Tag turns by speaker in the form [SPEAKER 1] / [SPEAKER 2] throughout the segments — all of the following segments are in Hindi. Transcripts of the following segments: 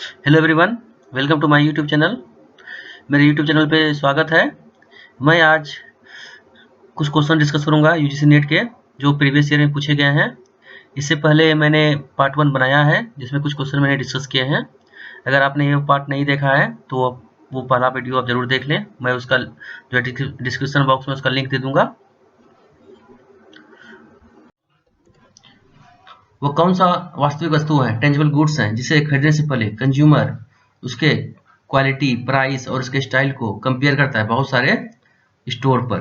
[SPEAKER 1] Hello everyone, welcome to my YouTube channel. मेरे यूट्यूब चैनल पे स्वागत है। मैं आज कुछ क्वेश्चन डिस्कस करूंगा यूजीसी नेट के, जो प्रीवियस ईयर में पूछे गए हैं। इससे पहले मैंने पार्ट 1 बनाया है, जिसमें कुछ क्वेश्चन मैंने डिस्कस किए हैं। अगर आपने ये पार्ट नहीं देखा है तो वो पहला वीडियो आप जरूर देख लें। मैं उसका जो है डिस्क्रिप्शन बॉक्स में उसका लिंक दे दूंगा। वो कौन सा वास्तविक वस्तु है, टेंजिबल गुड्स है, जिसे खरीदने से पहले कंज्यूमर उसके क्वालिटी, प्राइस और उसके स्टाइल को कंपेयर करता है बहुत सारे स्टोर पर।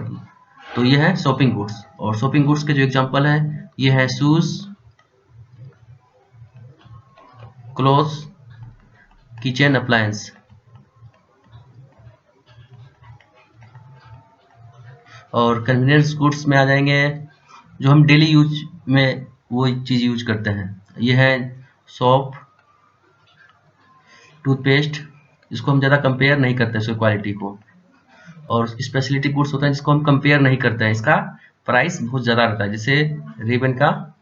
[SPEAKER 1] तो ये है शॉपिंग गुड्स। और शॉपिंग गुड्स के जो एग्जांपल है, ये है शूज, क्लोथ्स, किचन अप्लायंस। और कन्वीनियंस गुड्स में आ जाएंगे जो हम डेली यूज में वो चीज यूज करते हैं। ये है सोप, टूथपेस्ट। इसको हम ज़्यादा कंपेयर नहीं करते इसकी क्वालिटी को। और स्पेशलिटी गुड्स होता है जिसको हम कंपेयर नहीं करते हैं, इसका प्राइस बहुत ज़्यादा रहता है, जैसे रेबन का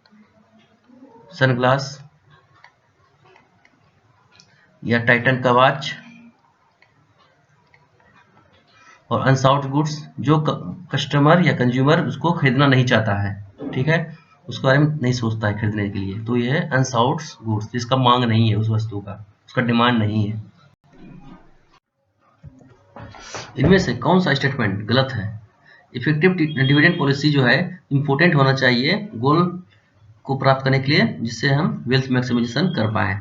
[SPEAKER 1] सनग्लास या टाइटन का वॉच। और अनसाउट गुड्स, जो कस्टमर या कंज्यूमर उसको खरीदना नहीं चाहता है, ठीक है, उसके बारे में नहीं सोचता है खरीदने के लिए, तो ये है अनसाउट गुड्स, जिसका मांग नहीं है उस वस्तु का, उसका डिमांड नहीं है। इनमें से कौन सा स्टेटमेंट गलत है? इफेक्टिव डिविडेंड पॉलिसी जो है इम्पोर्टेंट होना चाहिए गोल को प्राप्त करने के लिए, जिससे हम वेल्थ मैक्सिमाइजेशन कर पाए।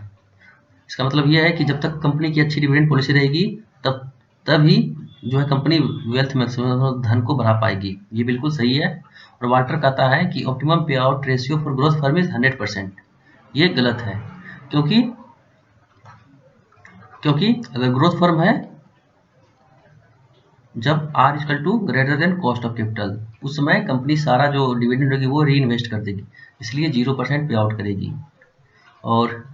[SPEAKER 1] इसका मतलब यह है कि जब तक कंपनी की अच्छी डिविडेंड पॉलिसी रहेगी तभी जो है कंपनी वेल्थ मैक्सिमाइजेशन, धन को बढ़ा पाएगी। ये बिल्कुल सही है। और वाल्टर कहता है कि ऑप्टिमम पे out ratio for growth firm is 100%। ये गलत है, क्योंकि अगर ग्रोथ फर्म है, जब R equal to greater than cost of capital, उस समय कंपनी सारा जो डिविडेंड होगी वो री इन्वेस्ट कर देगी, इसलिए 0% पे आउट करेगी। और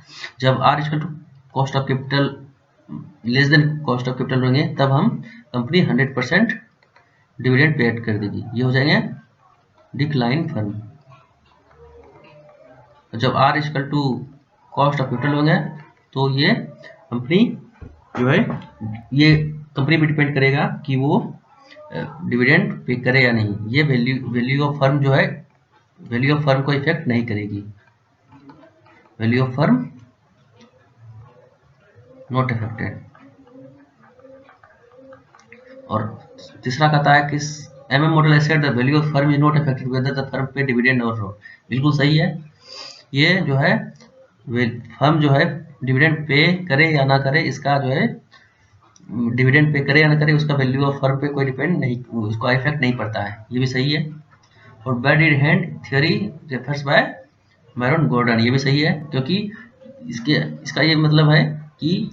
[SPEAKER 1] जब R equal to cost of capital less than cost of capital होंगे, तब हम कंपनी 100% डिविडेंड पे कर देगी। ये हो जाएंगे डिक्लाइन फर्म। जब R equal to cost of capital होंगे तो ये कंपनी जो है, ये कंपनी पे डिपेंड करेगा कि वो डिविडेंड पे करे या नहीं। ये वैल्यू ऑफ फर्म जो है, वैल्यू ऑफ फर्म को इफेक्ट नहीं करेगी। Value of firm not affected. और तीसरा कहता है कि MM model said the value of firm is not affected whether the firm पे डिविडेंड और नॉट। बिल्कुल सही है। ये जो है फर्म जो है डिविडेंड पे करे या ना करे, इसका जो है डिविडेंड पे करे या ना करे, उसका वैल्यू ऑफ फर्म पे कोई डिपेंड नहीं, उसका इफेक्ट नहीं पड़ता है। ये भी सही है। और bird in hand theory refers by Myron Gordon. ये भी सही है, क्योंकि इसका ये मतलब है कि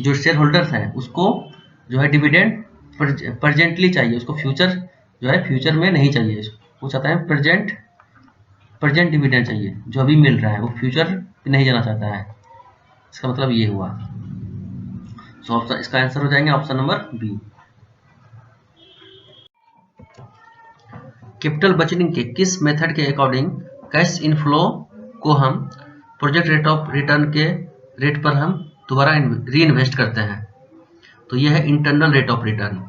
[SPEAKER 1] जो शेयर होल्डर्स हैं उसको जो है डिविडेंड प्रेजेंटली चाहिए, उसको फ्यूचर जो है फ्यूचर में नहीं चाहिए। वो चाहता है प्रेजेंट डिविडेंड चाहिए, जो अभी मिल रहा है, वो फ्यूचर नहीं जाना चाहता है। इसका मतलब ये हुआ। सो ऑप्शन, इसका आंसर हो जाएंगे option number B. Capital budgeting के किस मेथड के अकॉर्डिंग कैश इनफ्लो को हम प्रोजेक्ट रेट ऑफ रिटर्न के रेट पर हम दोबारा री इन्वेस्ट करते हैं? तो यह है इंटरनल रेट ऑफ रिटर्न।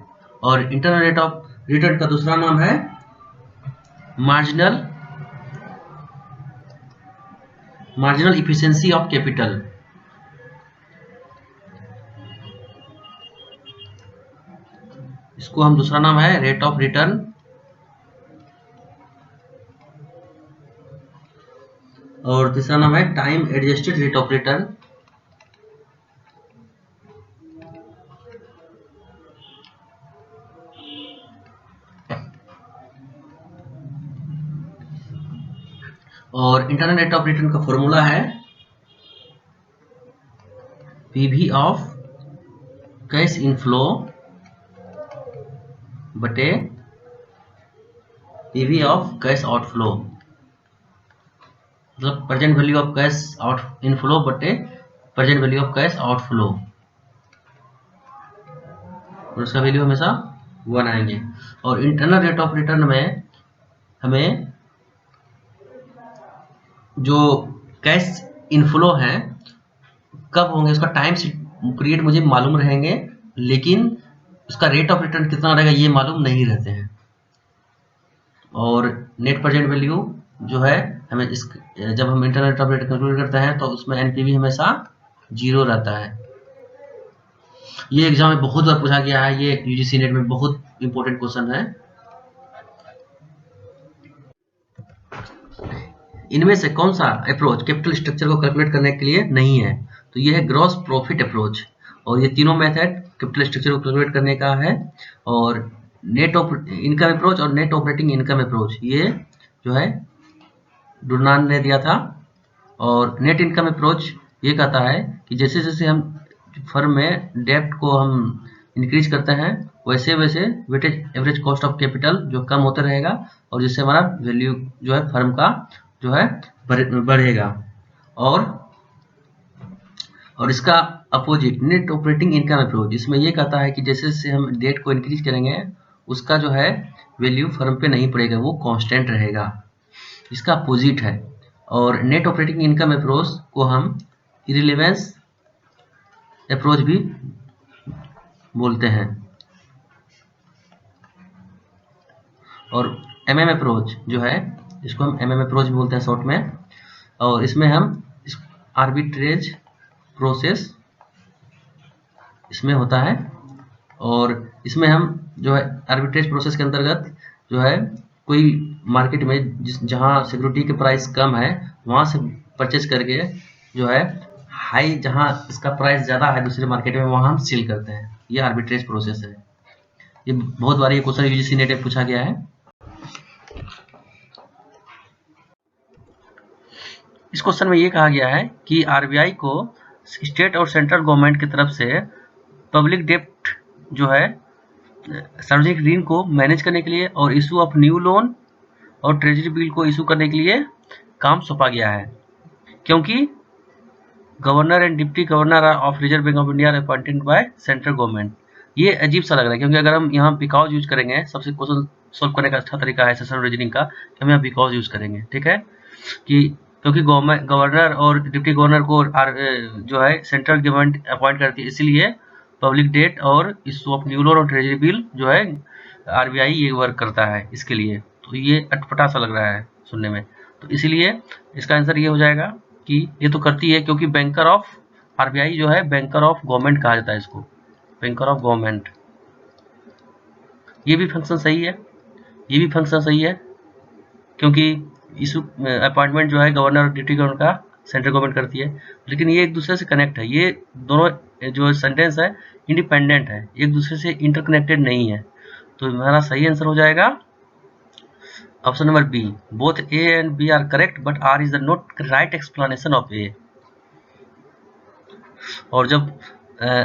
[SPEAKER 1] और इंटरनल रेट ऑफ रिटर्न का दूसरा नाम है मार्जिनल इफिशिएंसी ऑफ कैपिटल। इसको हम दूसरा नाम है रेट ऑफ रिटर्न। और तीसरा नाम है time adjusted rate of return. और इंटरनल रेट ऑफ रिटर्न का फॉर्मूला है पीवी ऑफ कैश इनफ्लो बटे पीवी ऑफ कैश आउटफ्लो, मतलब present value of cash out inflow बटे present value of cash outflow, और उसका वैल्यू हमेशा 1 आएंगे। और इंटरनल रेट ऑफ रिटर्न में हमें जो कैश इनफ्लो है कब होंगे, उसका टाइम पीरियड मुझे मालूम रहेंगे, लेकिन उसका रेट ऑफ रिटर्न कितना रहेगा ये मालूम नहीं रहते हैं। और नेट प्रेजेंट वैल्यू जो है हमें जब हम internal rate of return calculate करते हैं तो उसमें एनपीवी हमेशा 0 रहता है। ये एग्जाम में बहुत बार पूछा गया है, ये यूजीसी नेट में बहुत इंपॉर्टेंट क्वेश्चन है। इनमें से कौन सा अप्रोच कैपिटल स्ट्रक्चर को कैलकुलेट करने के लिए नहीं है? तो ये है ग्रॉस प्रॉफिट अप्रोच। और ये तीनों मेथड कैपिटल स्ट्रक्चर को कैलकुलेट करने का है। और नेट इनकम अप्रोच और नेट ऑपरेटिंग इनकम अप्रोच ये जो है डुर्नान ने दिया था। और नेट इनकम अप्रोच ये कहता है कि जैसे जैसे हम फर्म में डेब्ट को हम इंक्रीज करते हैं वैसे वैसे weightage average cost of capital जो कम होता रहेगा और जिससे हमारा वैल्यू जो है फर्म का जो है बढ़ेगा। और इसका opposite net operating income approach, इसमें ये कहता है कि जैसे जैसे हम डेट को इंक्रीज करेंगे उसका जो है वैल्यू फर्म पे नहीं पड़ेगा, वो कांस्टेंट रहेगा। इसका अपोजिट है। और नेट ऑपरेटिंग इनकम अप्रोच को हम इररिलेवेंस अप्रोच भी बोलते हैं। और एमएम अप्रोच जो है इसको हम एमएम अप्रोच भी बोलते हैं शॉर्ट में। और इसमें हम आर्बिट्रेज प्रोसेस इसमें होता है। और इसमें हम जो है आर्बिट्रेज प्रोसेस के अंतर्गत जो है कोई मार्केट में जहाँ सिक्योरिटी के प्राइस कम है वहाँ से परचेज करके जो है हाई जहाँ इसका प्राइस ज़्यादा है दूसरे मार्केट में वहाँ हम सेल करते हैं। ये आर्बिट्रेज प्रोसेस है। ये बहुत बार ये क्वेश्चन यूजीसी नेट में पूछा गया है। इस क्वेश्चन में ये कहा गया है कि आरबीआई को स्टेट और सेंट्रल गवर्नमेंट की तरफ से पब्लिक डेब्ट जो है सार्वजनिक ऋण को मैनेज करने के लिए और इशू ऑफ न्यू लोन और ट्रेजरी बिल को इशू करने के लिए काम सौंपा गया है, क्योंकि governor and deputy governor of reserve bank of India appointed by central government. ये अजीब सा लग रहा है, क्योंकि अगर हम यहाँ बिकॉज यूज करेंगे, सबसे क्वेश्चन सोल्व करने का अच्छा तरीका है सेशन रीजनिंग का कि हम यहाँ बिकॉज यूज करेंगे, ठीक है, कि क्योंकि गवर्नर और डिप्टी गवर्नर को जो है सेंट्रल गवर्नमेंट अपॉइंट करती है, इसलिए पब्लिक डेट और इशू ऑफ न्यू लोन और ट्रेजरी बिल जो है आरबीआई ये वर्क करता है इसके लिए। तो ये अटपटा सा लग रहा है सुनने में, तो इसीलिए इसका आंसर ये हो जाएगा कि ये तो करती है, क्योंकि बैंकर ऑफ आरबीआई जो है बैंकर ऑफ गवर्नमेंट कहा जाता है इसको, बैंकर ऑफ गवर्नमेंट। ये भी फंक्शन सही है, ये भी फंक्शन सही है, क्योंकि इशू अपॉइंटमेंट जो है गवर्नर और डिप्टी गवर्नर का सेंट्रल गवर्नमेंट करती है, लेकिन ये एक दूसरे से कनेक्ट है। ये दोनों जो सेंटेंस है इंडिपेंडेंट है, एक दूसरे से इंटरकनेक्टेड नहीं है। तो हमारा सही आंसर हो जाएगा option number B, both A and B are correct but R is the not right explanation of A. और जब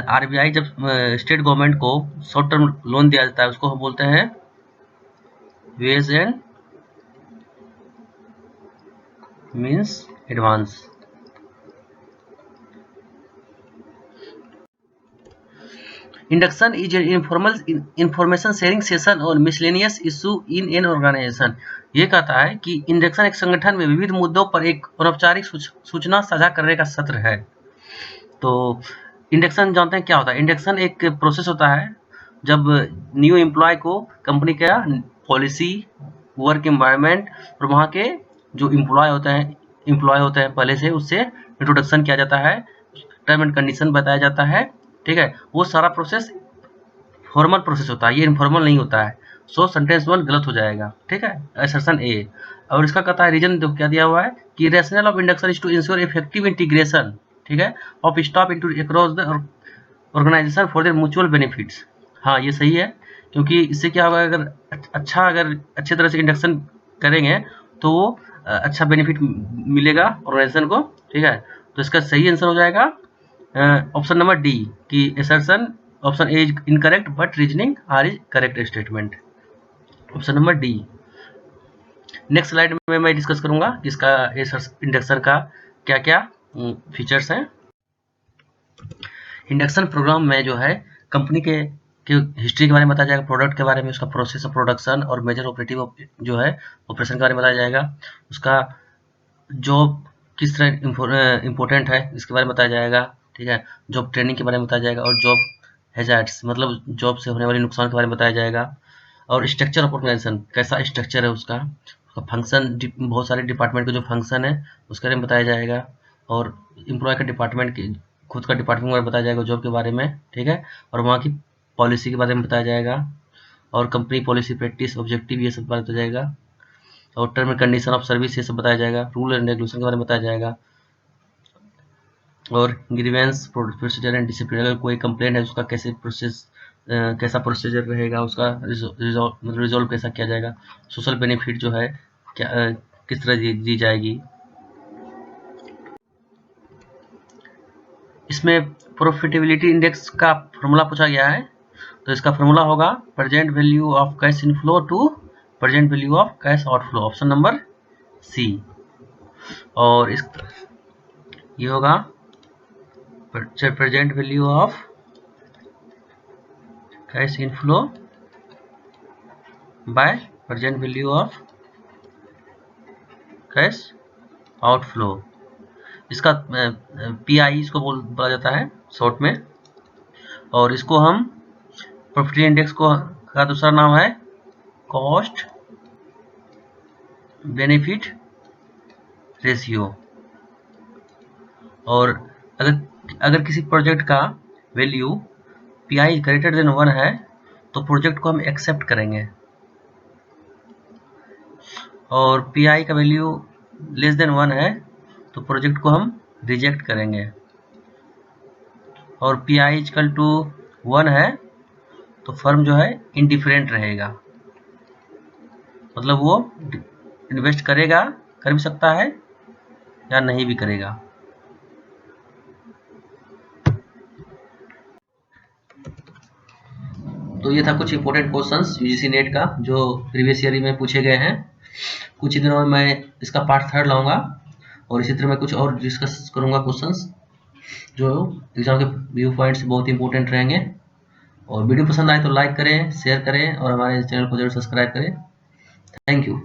[SPEAKER 1] आरबीआई जब स्टेट गवर्नमेंट को शॉर्ट टर्म लोन दिया जाता है उसको हम बोलते हैं ways and means advance. Induction is an informal information sharing session और miscellaneous issue in an organisation. ये कहता है कि इंडक्शन एक संगठन में विविध मुद्दों पर एक अनौपचारिक सूचना साझा करने का सत्र है। तो इंडक्शन जानते हैं क्या होता है? इंडक्शन एक प्रोसेस होता है जब न्यू एम्प्लॉय को कंपनी का पॉलिसी, वर्क एनवायरनमेंट और वहाँ के जो एम्प्लॉय होते हैं पहले से, उससे इंट्रोडक्शन किया जाता है, टर्म एंड कंडीशन बताया जाता है, ठीक है। वो सारा प्रोसेस फॉर्मल प्रोसेस होता है, ये इनफॉर्मल नहीं होता है। सो सेंटेंस 1 गलत हो जाएगा, ठीक है, असर्शन ए। और इसका कहता है रीजन जो क्या दिया हुआ है कि rationale of induction is to ensure effective integration, ठीक है, of staff into across the organization for their mutual benefits. हाँ, ये सही है, क्योंकि इससे क्या होगा, अगर अच्छे तरह से इंडक्शन करेंगे तो वो अच्छा बेनिफिट मिलेगा ऑर्गेनाइजेशन को, ठीक है। तो इसका सही आंसर हो जाएगा ऑप्शन नंबर डी कि assertion option A is incorrect but reasoning R is correct statement, option number D. Next slide में मैं डिस्कस करूंगा कि इसका इंडक्शन का क्या क्या फीचर्स हैं। इंडक्शन प्रोग्राम में जो है कंपनी के हिस्ट्री के बारे में बताया जाएगा, प्रोडक्ट के बारे में, उसका प्रोसेस ऑफ प्रोडक्शन और मेजर ऑपरेटिव जो है ऑपरेशन के बारे में बताया जाएगा, उसका जॉब किस तरह इम्पोर्टेंट है इसके बारे में बताया जाएगा, ठीक है, जॉब ट्रेनिंग के बारे में बताया जाएगा, और जॉब हैजार्ड्स मतलब जॉब से होने वाले नुकसान के बारे में बताया जाएगा, और स्ट्रक्चर ऑफ ऑर्गेनाइजेशन कैसा स्ट्रक्चर है उसका फंक्शन, बहुत सारे डिपार्टमेंट का जो फंक्शन है उसके बारे में बताया जाएगा, और एम्प्लॉय का डिपार्टमेंट की खुद का डिपार्टमेंट के बारे में बताया जाएगा जॉब के बारे में, ठीक है, और वहाँ की पॉलिसी के बारे में बताया जाएगा, और कंपनी पॉलिसी प्रैक्टिस ऑब्जेक्टिव ये सब बताया जाएगा, और term and condition of service ये सब बताया जाएगा, रूल एंड रेगुलेशन के बारे में बताया जाएगा, और ग्रीवेंस प्रोसीजर एंड डिसिप्लिन, अगर कोई कंप्लेंट है उसका कैसे कैसा प्रोसीजर रहेगा, उसका रिजॉल्व कैसा किया जाएगा, सोशल बेनिफिट जो है क्या किस तरह दी जाएगी। इसमें प्रॉफिटेबिलिटी इंडेक्स का फॉर्मूला पूछा गया है, तो इसका फॉर्मूला होगा present value of cash inflow to present value of cash outflow, option number C. और इस ये होगा present value of cash inflow by present value of cash outflow, इसका पीआई इसको बोला जाता है शॉर्ट में, और इसको हम प्रॉफिट इंडेक्स को का दूसरा नाम है कॉस्ट बेनिफिट रेशियो। और अगर किसी प्रोजेक्ट का वैल्यू पीआई ग्रेटर देन 1 है तो प्रोजेक्ट को हम एक्सेप्ट करेंगे, और पीआई का वैल्यू लेस देन 1 है तो प्रोजेक्ट को हम रिजेक्ट करेंगे, और पीआई इक्वल टू 1 है तो फर्म जो है इंडिफरेंट रहेगा, मतलब वो इन्वेस्ट करेगा, कर भी सकता है या नहीं भी करेगा। तो ये था कुछ इंपॉर्टेंट क्वेश्चंस यूजीसी नेट का जो प्रीवियस ईयर में पूछे गए हैं। कुछ ही दिनों में मैं इसका पार्ट 3 लाऊंगा, और इसी तरह मैं कुछ और डिस्कस करूंगा क्वेश्चंस जो एग्जाम के व्यू पॉइंट्स बहुत इंपॉर्टेंट रहेंगे। और वीडियो पसंद आए तो लाइक करें, शेयर करें, और हमारे चैनल को जरूर सब्सक्राइब करें। Thank you.